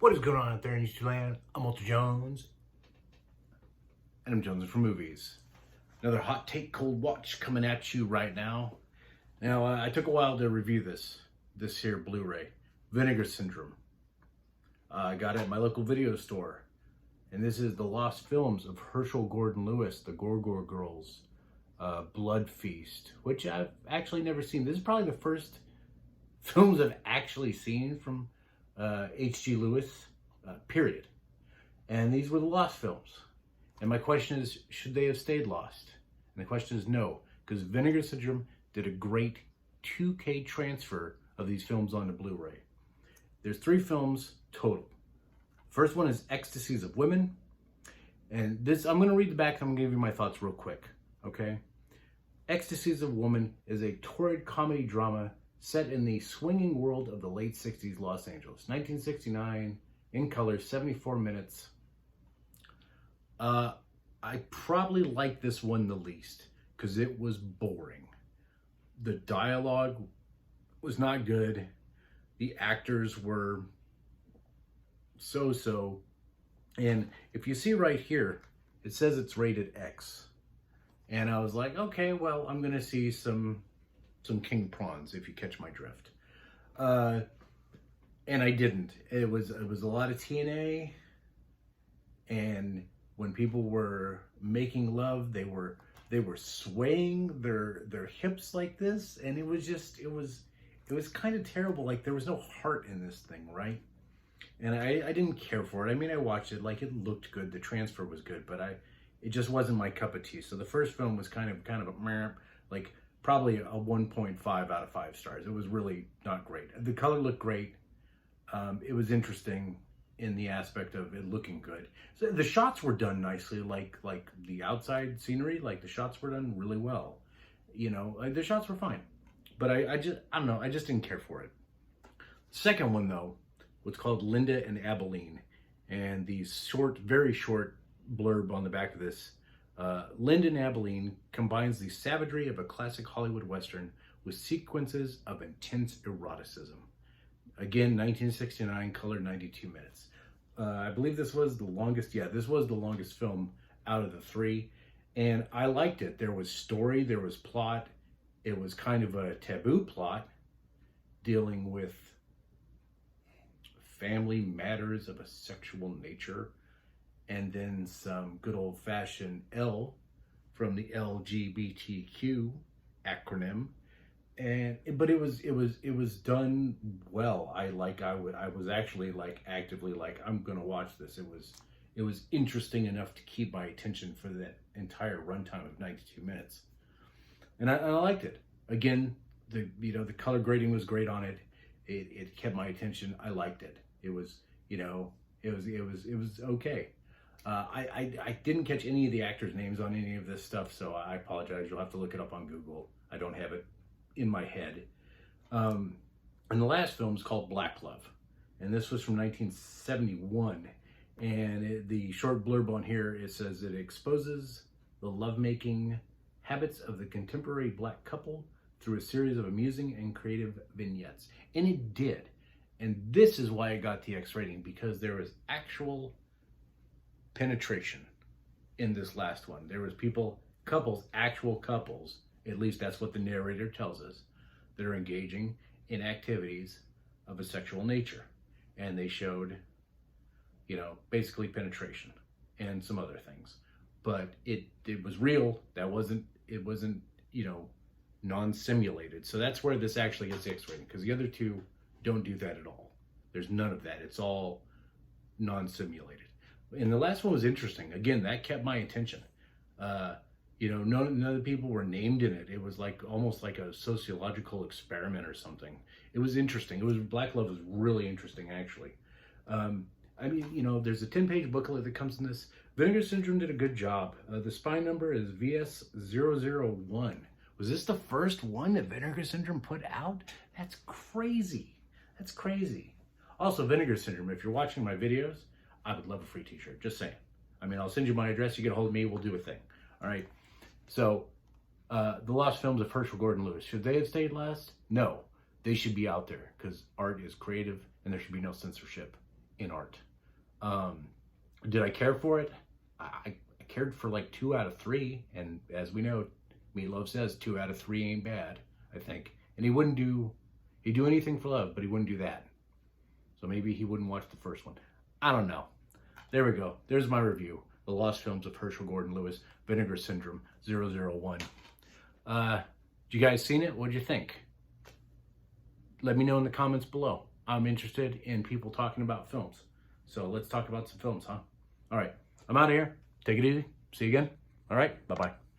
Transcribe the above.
What is going on out there in YouTube land? I'm Walter Jones. And I'm Jonesing for Movies. Another hot take, cold watch coming at you right now. Now, I took a while to review this here Blu-ray, Vinegar Syndrome. I got it at my local video store. And this is the lost films of Herschell Gordon Lewis, the Gorgor Girls, Blood Feast, which I've actually never seen. This is probably the first films I've actually seen from H.G. Lewis, period. And these were the lost films. And my question is, should they have stayed lost? And the question is no, because Vinegar Syndrome did a great 2K transfer of these films onto Blu-ray. There's 3 films total. First one is Ecstasies of Women. And this, I'm going to read the back and I'm going to give you my thoughts real quick, okay? Ecstasies of Women is a torrid comedy drama set in the swinging world of the late 60s Los Angeles. 1969, in color, 74 minutes. I probably like this one the least because it was boring. The dialogue was not good. The actors were so-so. And if you see right here, it says it's rated X. And I was like, okay, well, I'm going to see some king prawns, if you catch my drift. And I didn't. It was a lot of TNA, and when people were making love, they were swaying their hips like this, and it was kind of terrible. Like, there was no heart in this thing, right? And I didn't care for it. I mean, I watched it, like, it looked good, the transfer was good, but it just wasn't my cup of tea. So the first film was kind of a meh, like probably a 1.5 out of 5 stars. It was really not great. The color looked great. It was interesting in the aspect of it looking good. So the shots were done nicely, like the outside scenery, like the shots were done really well. You know, the shots were fine. But I don't know, I just didn't care for it. Second one though was called Linda and Abilene. And the very short blurb on the back of this, Linda and Abilene combines the savagery of a classic Hollywood Western with sequences of intense eroticism. Again, 1969, color 92 minutes. I believe this was the longest, this was the longest film out of the 3. And I liked it. There was story, there was plot. It was kind of a taboo plot dealing with family matters of a sexual nature. And then some good old-fashioned L from the LGBTQ acronym. But it was done well. I was actually like actively like, I'm gonna watch this. It was interesting enough to keep my attention for that entire runtime of 92 minutes, and I liked it. Again, the color grading was great on it. It kept my attention. I liked it. It was okay. I didn't catch any of the actors' names on any of this stuff, so I apologize. You'll have to look it up on Google. I don't have it in my head. And the last film is called Black Love, and this was from 1971. And the short blurb on here, it says it exposes the lovemaking habits of the contemporary black couple through a series of amusing and creative vignettes. And it did. And this is why it got the X rating, because there was actual penetration in this last one. There was actual couples, at least that's what the narrator tells us, that are engaging in activities of a sexual nature. And they showed, basically penetration and some other things. But it was real. It wasn't, non-simulated. So that's where this actually gets the X rating, because the other 2 don't do that at all. There's none of that. It's all non-simulated. And the last one was interesting. Again, that kept my attention. None of the people were named in it. It was like almost like a sociological experiment or something. It was interesting. Black Love was really interesting, actually. There's a 10-page booklet that comes in this. Vinegar Syndrome did a good job. The spine number is VS001. Was this the first one that Vinegar Syndrome put out? That's crazy. That's crazy. Also, Vinegar Syndrome, if you're watching my videos, I would love a free t-shirt. Just saying. I'll send you my address. You get a hold of me. We'll do a thing. All right. So, the lost films of Herschell Gordon Lewis. Should they have stayed last? No. They should be out there because art is creative and there should be no censorship in art. Did I care for it? I cared for like 2 out of 3, and as we know, Meatloaf says 2 out of 3 ain't bad, I think. And he'd do anything for love, but he wouldn't do that. So maybe he wouldn't watch the first one. I don't know. There we go. There's my review. The Lost Films of Herschell Gordon Lewis, Vinegar Syndrome 001. You guys seen it? What'd you think? Let me know in the comments below. I'm interested in people talking about films. So let's talk about some films, huh? All right. I'm out of here. Take it easy. See you again. All right. Bye-bye.